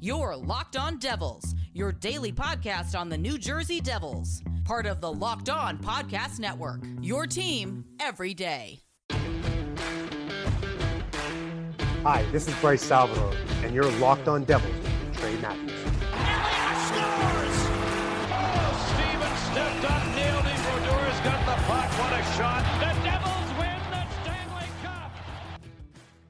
You're Locked On Devils, your daily podcast on the New Jersey Devils. Part of the Locked On Podcast Network, your team every day. Hi, this is Bryce Salvador, and you're Locked On Devils with Trey Matthews. Scores! Oh, Steven stepped up, nailed him. Brodor's got the puck. What a shot. The Devils win the Stanley Cup.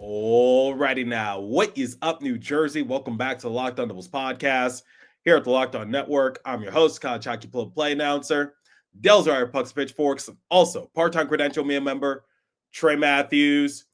Alrighty now, what is up, New Jersey? Welcome back to the Locked On Devils podcast here at the Locked On Network. I'm your host, college hockey play announcer, Devils Wire Pucks Pitchforks, also part-time credential media member, Trey Matthews.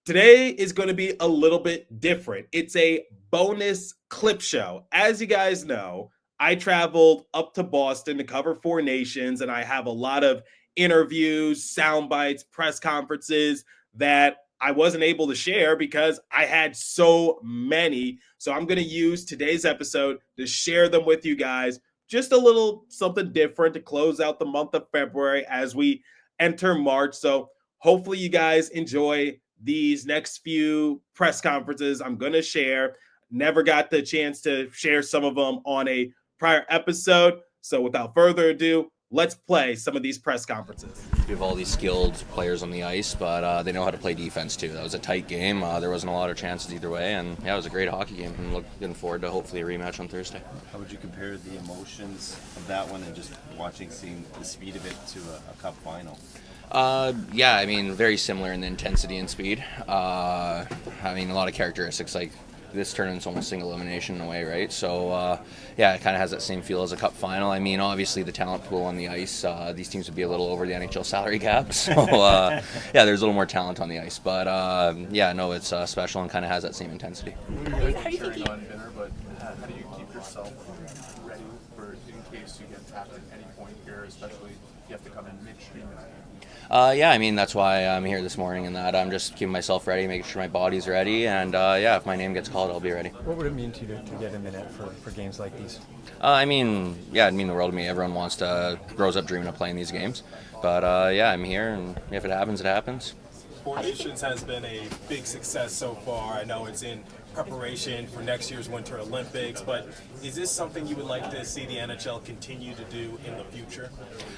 Today is going to be a little bit different. It's a bonus clip show. As you guys know, I traveled up to Boston to cover Four Nations, and I have a lot of interviews, sound bites, press conferences that I wasn't able to share because I had so many. So I'm going to use today's episode to share them with you guys. Just a little something different to close out the month of February as we enter March. So hopefully you guys enjoy these next few press conferences I'm going to share. Never got the chance to share some of them on a prior episode. So without further ado, let's play some of these press conferences. We have all these skilled players on the ice, but they know how to play defense too. That was a tight game. There wasn't a lot of chances either way, and yeah, it was a great hockey game. I'm looking forward to hopefully a rematch on Thursday. How would you compare the emotions of that one and just seeing the speed of it to a cup final? Yeah, I mean, very similar in the intensity and speed. I mean, a lot of characteristics, like this tournament's almost single elimination in a way, right? So, yeah, it kind of has that same feel as a cup final. I mean, obviously the talent pool on the ice, these teams would be a little over the NHL salary cap. So, yeah, there's a little more talent on the ice. But, yeah, no, it's special and kind of has that same intensity. How do you think on dinner, but how do you keep yourself ready for in case you get tapped at any point here, especially if you have to come in midstream? Yeah, I mean, that's why I'm here this morning and that I'm just keeping myself ready, making sure my body's ready, and yeah, if my name gets called, I'll be ready. What would it mean to you to get a minute for games like these? I mean, yeah, it'd mean the world to me. Everyone grows up dreaming of playing these games. But yeah, I'm here, and if it happens, it happens. Four Nations has been a big success so far. I know it's in preparation for next year's Winter Olympics, but is this something you would like to see the NHL continue to do in the future?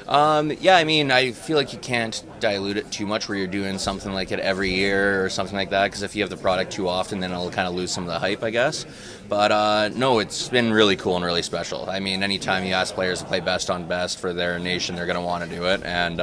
Yeah, I mean, I feel like you can't dilute it too much where you're doing something like it every year or something like that, because if you have the product too often, then it'll kind of lose some of the hype, I guess. But no, it's been really cool and really special. I mean, anytime you ask players to play best on best for their nation, they're going to want to do it. And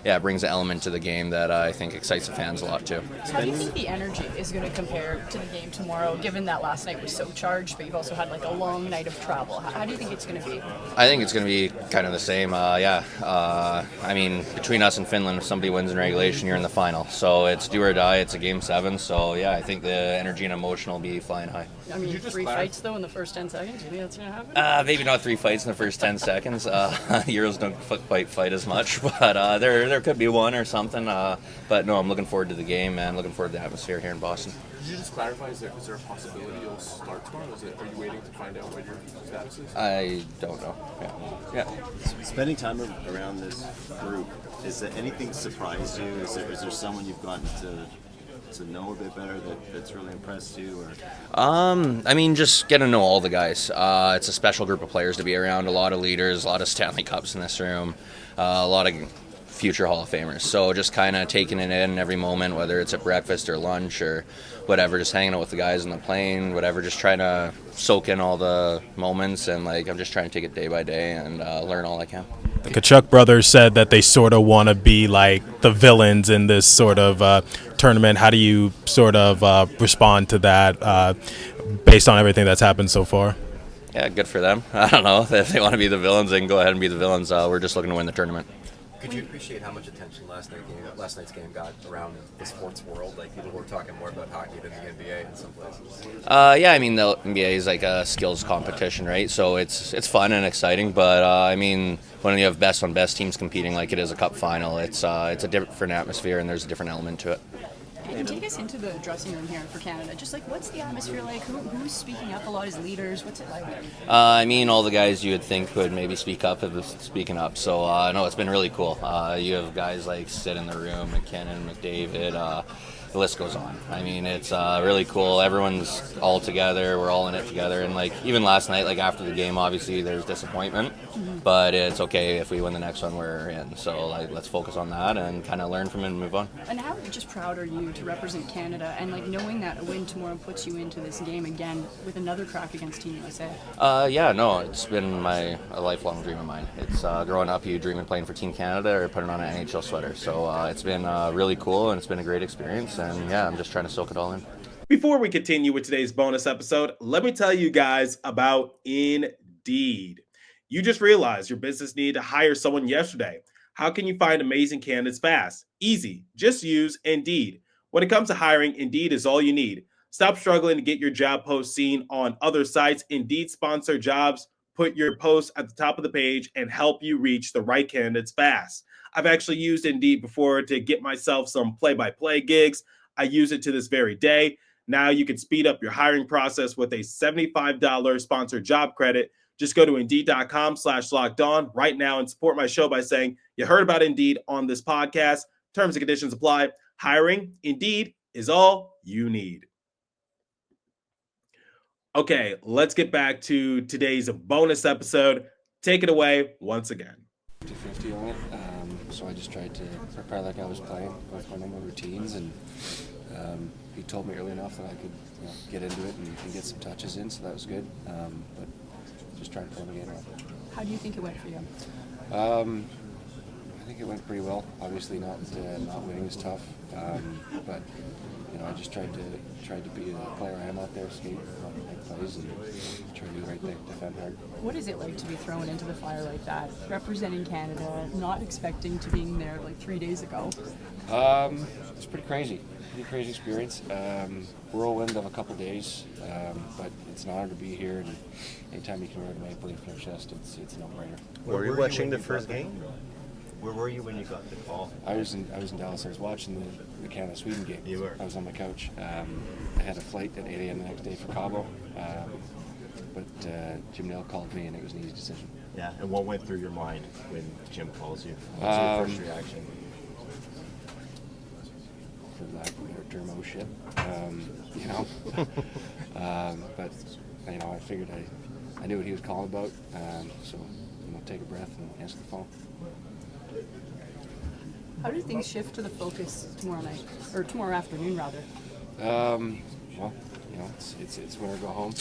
yeah, it brings an element to the game that I think excites the fans a lot too. So how do you think the energy is going to compare to the game tomorrow, given that last night was so charged, but you've also had like a long night of travel? How do you think it's going to be? I think it's going to be kind of the same. Yeah, I mean, between us and Finland, if somebody wins in regulation, you're in the final. So it's do or die. It's a game 7. So yeah, I think the energy and emotion will be flying high. I mean, 3 fights though in the first 10 seconds. You think that's going to happen? Maybe not 3 fights in the first 10 seconds. Euros don't quite fight as much, but there could be one or something. But no, I'm looking forward to the game and looking forward to the atmosphere here in Boston. Could you just clarify, is there a possibility you'll start tomorrow? Are you waiting to find out what your status is? I don't know. Yeah. Spending time around this group, is there anything surprised you? Is there someone you've gotten to know a bit better that's really impressed you? Or? I mean, just get to know all the guys. It's a special group of players to be around. A lot of leaders, a lot of Stanley Cups in this room, a lot of future Hall of Famers. So just kind of taking it in every moment, whether it's at breakfast or lunch or whatever, just hanging out with the guys on the plane, whatever, just trying to soak in all the moments. And I'm just trying to take it day by day and learn all I can. The Kachuk brothers said that they sort of want to be like the villains in this sort of tournament. How do you sort of respond to that based on everything that's happened so far? Yeah, good for them. I don't know. If they want to be the villains, they can go ahead and be the villains. We're just looking to win the tournament. Could you appreciate how much attention last night's game got around the sports world? Like, people were talking more about hockey than the NBA in some places. Yeah, I mean, the NBA is like a skills competition, right? So it's fun and exciting, but I mean, when you have best on best teams competing like it is a cup final, it's a different atmosphere and there's a different element to it. And take us into the dressing room here for Canada. Just like, what's the atmosphere like? Who's speaking up a lot as leaders? What's it like? I mean, all the guys you would think would maybe speak up have been speaking up. So, no, it's been really cool. You have guys like Sid in the room, McKinnon, McDavid, the list goes on. I mean, it's really cool. Everyone's all together. We're all in it together. And like even last night, like after the game, obviously there's disappointment, but it's okay if we win the next one. We're in. So like let's focus on that and kind of learn from it and move on. And how just proud are you to represent Canada and like knowing that a win tomorrow puts you into this game again with another crack against Team USA? Yeah, no, it's been a lifelong dream of mine. It's growing up, you dream of playing for Team Canada or putting on an NHL sweater. So it's been really cool and it's been a great experience. And yeah, I'm just trying to soak it all in. Before we continue with today's bonus episode, let me tell you guys about Indeed. You just realized your business needed to hire someone yesterday. How can you find amazing candidates fast? Easy. Just use Indeed. When it comes to hiring, Indeed is all you need. Stop struggling to get your job post seen on other sites. Indeed sponsor jobs, put your post at the top of the page, and help you reach the right candidates fast. I've actually used Indeed before to get myself some play-by-play gigs. I use it to this very day. Now you can speed up your hiring process with a $75 sponsored job credit. Just go to Indeed.com/lockedon right now and support my show by saying you heard about Indeed on this podcast. Terms and conditions apply. Hiring, Indeed, is all you need. Okay, let's get back to today's bonus episode. Take it away once again. 50 on it, so I just tried to prepare like I was playing with my normal routines, and he told me early enough that I could get into it and get some touches in, so that was good. But just trying to play the game out. How do you think it went for you? I think it went pretty well. Obviously, not winning is tough, but I just tried to be the player I am out there, skate, make plays, and try to do the right thing, defend hard. What is it like to be thrown into the fire like that, representing Canada, not expecting to being there like 3 days ago? It's pretty crazy experience. Whirlwind of a couple days, but it's an honor to be here, and anytime you can wear the maple leaf on your chest, it's a no-brainer. Were you watching the first game? Where were you when you got the call? I was in Dallas. I was watching the Canada-Sweden game. You were? I was on my couch. I had a flight at 8 a.m. the next day for Cabo, but Jim Neal called me, and it was an easy decision. Yeah, and what went through your mind when Jim calls you? What was your first reaction? For lack of a better term, oh shit. But I figured I knew what he was calling about, so take a breath and answer the phone. How do things shift to the focus tomorrow night, or tomorrow afternoon rather? Well, it's win or go home.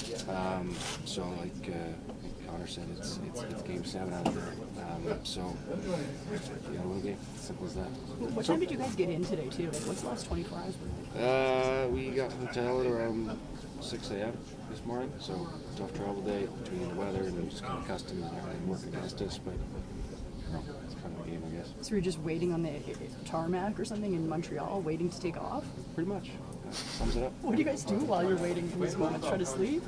So like Connor said, it's game 7 out there. So win the game. Simple as that. What time did you guys get in today too? Like, what's the last 24 hours been like? We got hotel at around 6 a.m. this morning. So tough travel day between the weather and just kind of customs and everything working against us, but. It's kind of a game, I guess. So you're just waiting on the tarmac or something in Montreal, waiting to take off? Pretty much. Sums it up. What do you guys do while you're waiting for this moment? Try to sleep?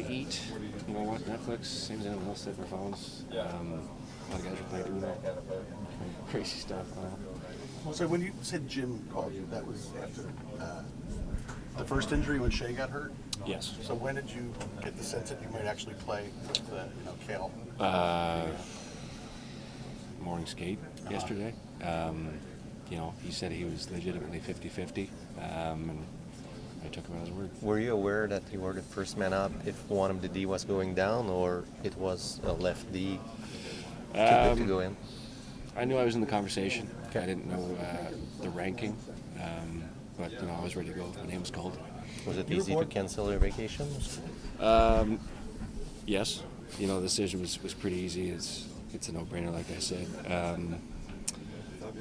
Eat. Watch Netflix. Same as anyone else. Sit on their phones. A lot of guys are playing Uno. Crazy stuff. So when you said Jim called you, that was after the first injury when Shea got hurt? Yes. So when did you get the sense that you might actually play with Kale? Morning skate yesterday. He said he was legitimately 50-50, and I took him at his word. Were you aware that you were the first man up if one of the D was going down, or it was a left D to go in? I knew I was in the conversation. Okay. I didn't know the ranking, but I was ready to go. My name was called. Was it easy to cancel your vacation? Yes. The decision was pretty easy. It's a no-brainer, like I said.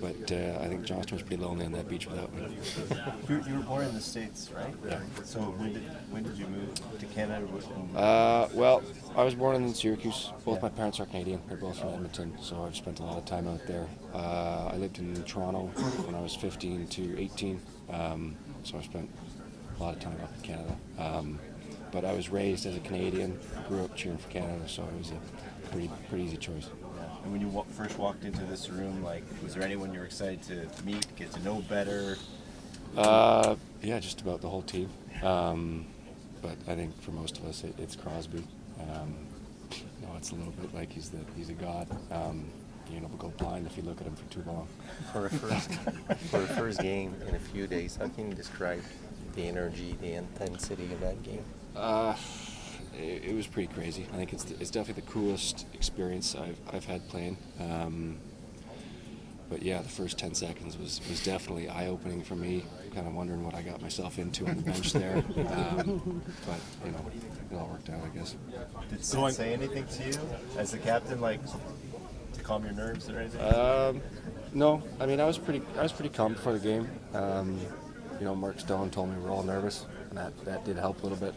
But I think Johnston was pretty lonely on that beach without me. You were born in the States, right? Yeah. So when did you move to Canada? Well, I was born in Syracuse. Both my parents are Canadian. They're both from Edmonton, so I've spent a lot of time out there. I lived in Toronto when I was 15 to 18, so I spent a lot of time up in Canada. But I was raised as a Canadian, grew up cheering for Canada, so it was a pretty easy choice. And when you first walked into this room, was there anyone you were excited to meet, get to know better? Yeah, just about the whole team. But I think for most of us, it's Crosby. It's a little bit like he's a god. you'll go blind if you look at them for too long. For a first game in a few days, how can you describe the energy, the intensity of that game? It was pretty crazy. I think it's definitely the coolest experience I've had playing. But yeah, the first 10 seconds was definitely eye-opening for me. Kind of wondering what I got myself into on the bench there. But it all worked out, I guess. Did Sid say anything to you as the captain, like to calm your nerves or anything? No, I mean I was pretty calm before the game. Mark Stone told me we're all nervous, and that did help a little bit.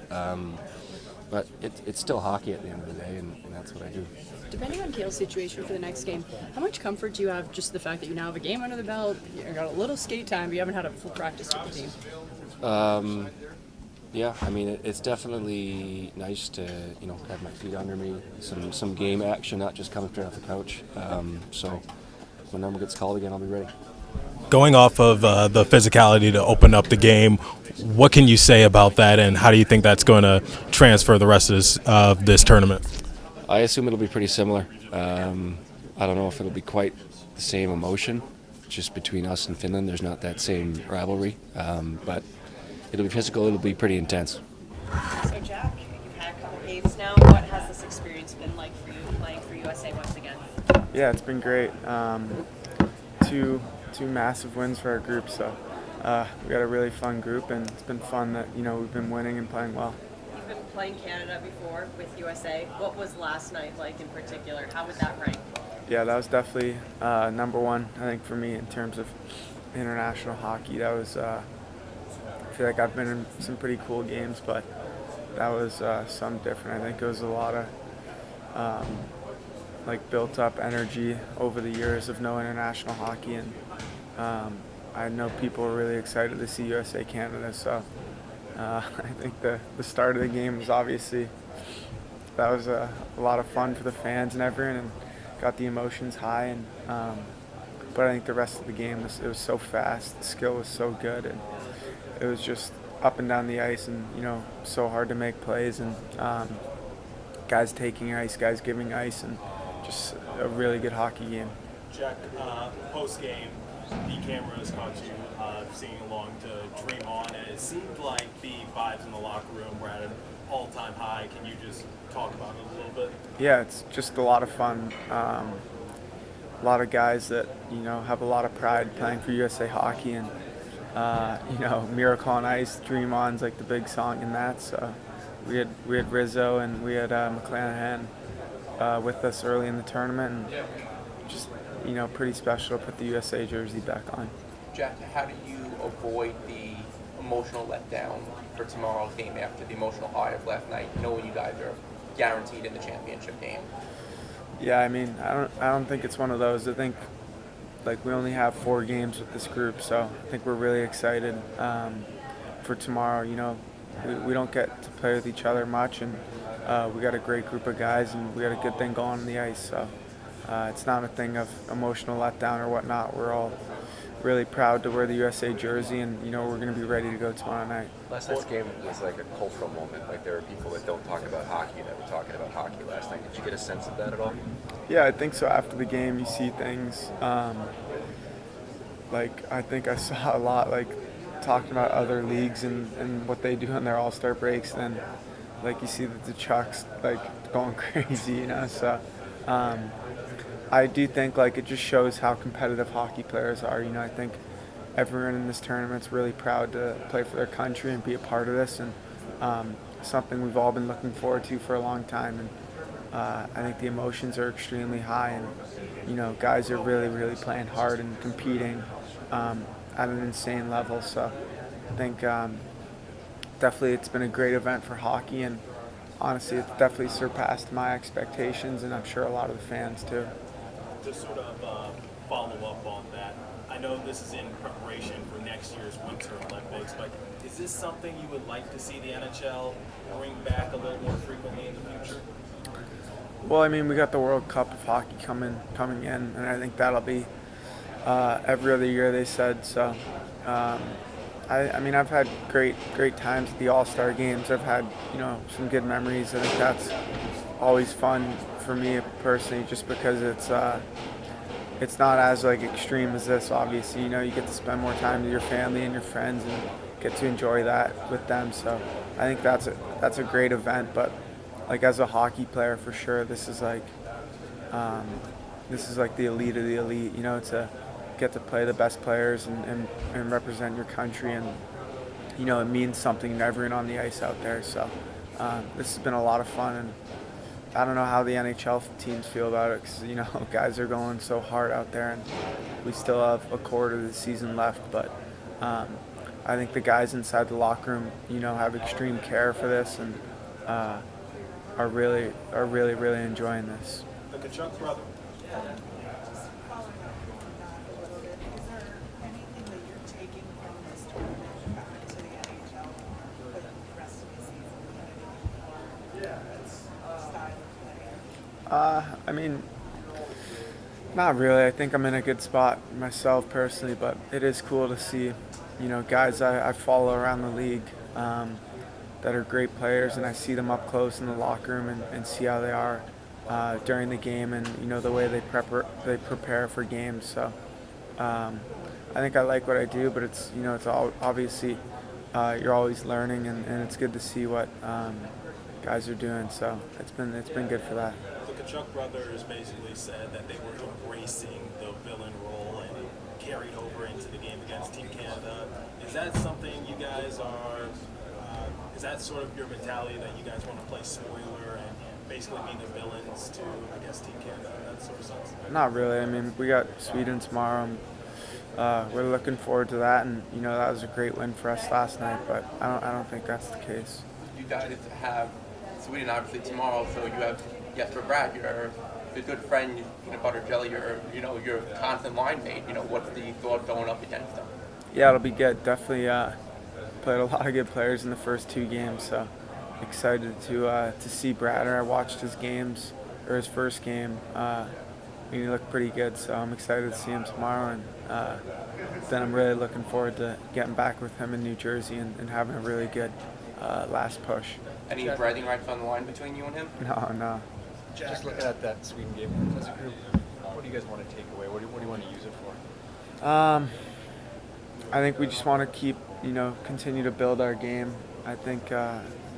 But it's still hockey at the end of the day, and that's what I do. Depending on Kale's situation for the next game, how much comfort do you have just the fact that you now have a game under the belt, you got a little skate time, but you haven't had a full practice with the team? Yeah, I mean it's definitely nice to have my feet under me, some game action, not just coming straight off the couch. So when number gets called again, I'll be ready. Going off of the physicality to open up the game, what can you say about that, and how do you think that's going to transfer the rest of this tournament? I assume it'll be pretty similar. I don't know if it'll be quite the same emotion. Just between us and Finland, there's not that same rivalry. But it'll be physical. It'll be pretty intense. So Jack, you've had a couple games now. What has this experience been like for you playing for USA once again? Yeah, it's been great. Two massive wins for our group. So we got a really fun group, and it's been fun that we've been winning and playing well. You've been playing Canada before with USA. What was last night like in particular? How would that rank? Yeah, that was definitely number one, I think, for me in terms of international hockey. That was, I feel like I've been in some pretty cool games, but that was something different. I think it was a lot of built up energy over the years of no international hockey, and I know people were really excited to see USA Canada, so I think the start of the game was obviously, that was a lot of fun for the fans and everyone, and got the emotions high. And but I think the rest of the game it was so fast, the skill was so good, and it was just up and down the ice, and so hard to make plays, and guys taking ice, guys giving ice, and just a really good hockey game. Jack, post game, the cameras caught you singing along to Dream On, and it seemed like the vibes in the locker room were at an all-time high. Can you just talk about it a little bit? Yeah, it's just a lot of fun. A lot of guys that have a lot of pride playing for USA Hockey, and Miracle on Ice, Dream On's like the big song in that. So we had Rizzo and we had McClanahan with us early in the tournament, and just pretty special to put the USA jersey back on. Jack, how do you avoid the emotional letdown for tomorrow's game after the emotional high of last night, knowing you guys are guaranteed in the championship game? Yeah, I mean, I don't think it's one of those. I think we only have 4 games with this group, so I think we're really excited for tomorrow. We don't get to play with each other much, and we got a great group of guys, and we got a good thing going on the ice. So it's not a thing of emotional letdown or whatnot. We're all really proud to wear the USA jersey, and we're going to be ready to go tomorrow night. Last night's game was like a cultural moment. Like there are people that don't talk about hockey that were talking about hockey last night. Did you get a sense of that at all? Yeah, I think so. After the game, you see things. I think I saw a lot talking about other leagues and what they do on their All-Star breaks. Then, you see the Chucks going crazy, So. I do think it just shows how competitive hockey players are. I think everyone in this tournament's really proud to play for their country and be a part of this, and something we've all been looking forward to for a long time. And I think the emotions are extremely high, and guys are really, really playing hard and competing at an insane level. So I think definitely it's been a great event for hockey, and honestly, it's definitely surpassed my expectations, and I'm sure a lot of the fans too. To sort of follow up on that, I know this is in preparation for next year's Winter Olympics, but is this something you would like to see the NHL bring back a little more frequently in the future? Well, I mean, we got the World Cup of Hockey coming in, and I think that'll be every other year, they said. So, I mean, I've had great times at the All-Star games. I've had some good memories. I think that's always fun for me personally, just because it's it's not as like extreme as this. Obviously, you know, you get to spend more time with your family and your friends and get to enjoy that with them. So I think that's a great event. But like as a hockey player, for sure, this is like the elite of the elite. You know, to get to play the best players and represent your country, and you know, it means something to everyone on the ice out there. So this has been a lot of fun, and I don't know how the NHL teams feel about it, because you know, guys are going so hard out there, and we still have a quarter of the season left. But I think the guys inside the locker room, you know, have extreme care for this, and are really enjoying this. The Kachuk brother. I mean, not really. I think I'm in a good spot myself personally, but it is cool to see, you know, guys I follow around the league that are great players, and I see them up close in the locker room and see how they are during the game, and you know, the way they prepare for games. So I think I like what I do, but it's, you know, it's all obviously you're always learning, and it's good to see what guys are doing. So it's been good for that. The Kachuk brothers basically said that they were embracing the villain role and carried over into the game against Team Canada. Is that something you guys are? Is that sort of your mentality, that you guys want to play spoiler and basically be the villains to, I guess, Team Canada in that sort of sense? Not really. I mean, we got Sweden tomorrow. We're looking forward to that, and you know, that was a great win for us last night. But I don't think that's the case. You guys have Sweden obviously tomorrow, so you have Jesper Bratt, your good friend, peanut butter jelly, your constant line mate. You know, what's the thought going up against them? Yeah, it'll be good. Definitely played a lot of good players in the first two games, so excited to see Bratt. I watched his games, or his first game. He looked pretty good, so I'm excited to see him tomorrow, and then I'm really looking forward to getting back with him in New Jersey and having a really good last push. Any bragging rights on the line between you and him? No. Just looking at that Sweden game as a group, what do you guys want to take away? What do you want to use it for? I think we just want to keep, you know, continue to build our game. I think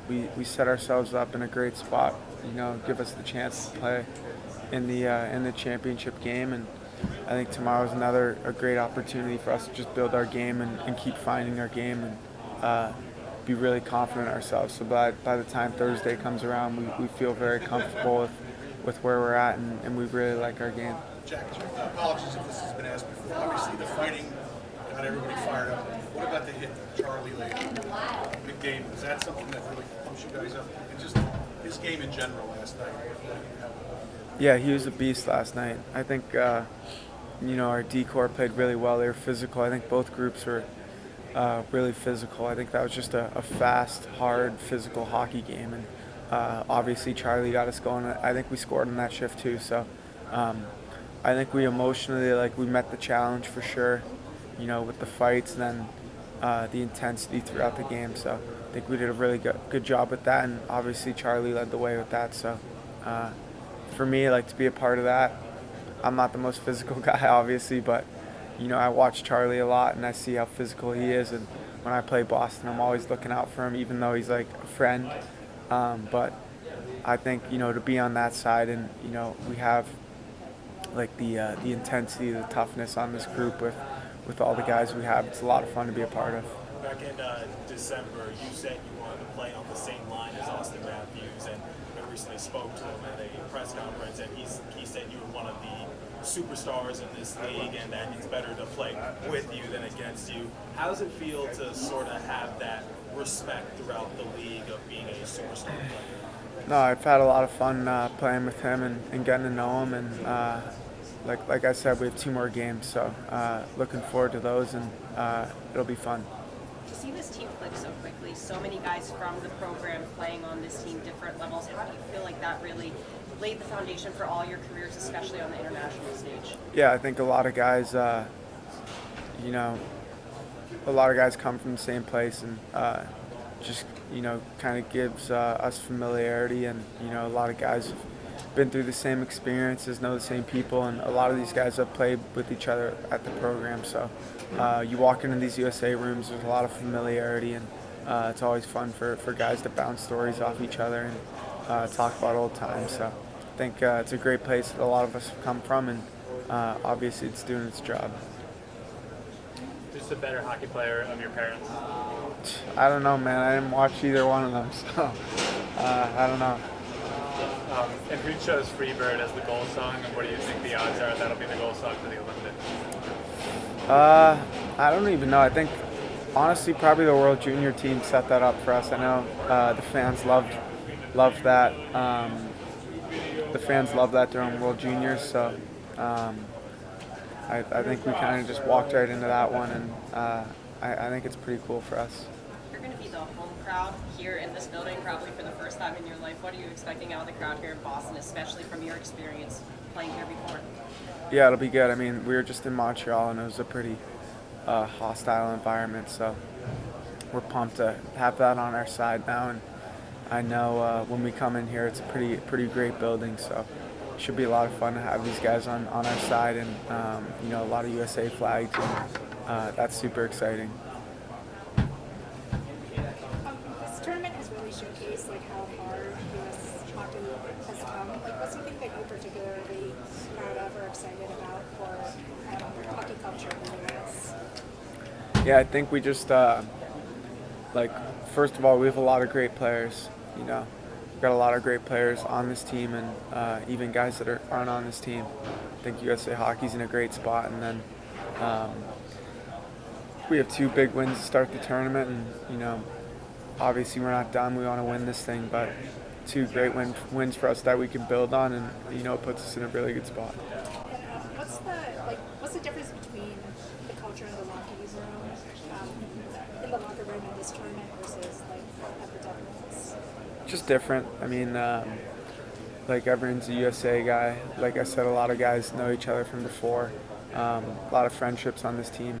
we set ourselves up in a great spot. You know, give us the chance to play in the championship game, and I think tomorrow's a great opportunity for us to just build our game and keep finding our game, and be really confident in ourselves. So by the time Thursday comes around, we feel very comfortable with where we're at, and we really like our game. Jack, apologies if this has been asked before. Obviously, the fighting got everybody fired up. What about the hit Charlie late? Big game. Is that something that really pumps you guys up? And just his game in general last night. Yeah, he was a beast last night. I think, you know, our D-corps played really well. They were physical. I think both groups were really physical. I think that was just a fast, hard, physical hockey game. And obviously Charlie got us going. I think we scored in that shift too. So I think we emotionally, we met the challenge for sure, you know, with the fights and then the intensity throughout the game. So I think we did a really good job with that. And obviously Charlie led the way with that. So for me, to be a part of that, I'm not the most physical guy, obviously, but you know, I watch Charlie a lot and I see how physical he is, and when I play Boston, I'm always looking out for him, even though he's like a friend. But I think, you know, to be on that side, and you know, we have the intensity, the toughness on this group with all the guys we have. It's a lot of fun to be a part of. Back in December, you said you wanted to play on the same line as Austin Matthews, and I recently spoke to him at a press conference, and he said you were one of the superstars in this league, and that it's better to play with you than against you. How does it feel to sort of have that respect throughout the league of being a superstar player? No, I've had a lot of fun playing with him and getting to know him, and like I said, we have 2 more games, so looking forward to those, and it'll be fun. To see this team click so quickly, so many guys from the program playing on this team, different levels, how do you feel like that really laid the foundation for all your careers, especially on the international stage? Yeah, I think a lot of guys, you know, a lot of guys come from the same place, and just, you know, kind of gives us familiarity, and you know, a lot of guys been through the same experiences, know the same people, and a lot of these guys have played with each other at the program. So you walk into these USA rooms, there's a lot of familiarity, and it's always fun for guys to bounce stories off each other and talk about old times. So I think it's a great place that a lot of us have come from, and obviously it's doing its job. Just a better hockey player of your parents? I don't know, man. I didn't watch either one of them, so I don't know. And who chose Freebird as the goal song, and what do you think the odds are that'll be the goal song for the Olympics? I don't even know. I think, honestly, probably the World Junior team set that up for us. I know the fans loved that. The fans loved that during World Juniors, so I think we kind of just walked right into that one, and I think it's pretty cool for us. You're going to be the home crowd here in this building probably for the first time in your life. What are you expecting out of the crowd here in Boston, especially from your experience playing here before? Yeah, it'll be good. I mean, we were just in Montreal, and it was a pretty hostile environment, so we're pumped to have that on our side now. And I know when we come in here, it's a pretty great building, so it should be a lot of fun to have these guys on our side, and a lot of USA flags, and that's super exciting. This tournament has really showcased how far U.S. hockey has come. What's something that you're particularly proud of or excited about for hockey culture in the U.S.? Yeah, I think we just first of all, we have a lot of great players. We've got a lot of great players on this team, and even guys that aren't on this team. I think USA Hockey's in a great spot, and then we have 2 big wins to start the tournament, and obviously we're not done. We want to win this thing, but 2 great wins for us that we can build on, and it puts us in a really good spot. What's the difference between the culture in the locker room in this tournament versus at the Devils? Just different. I mean, everyone's a USA guy. Like I said, a lot of guys know each other from before. A lot of friendships on this team.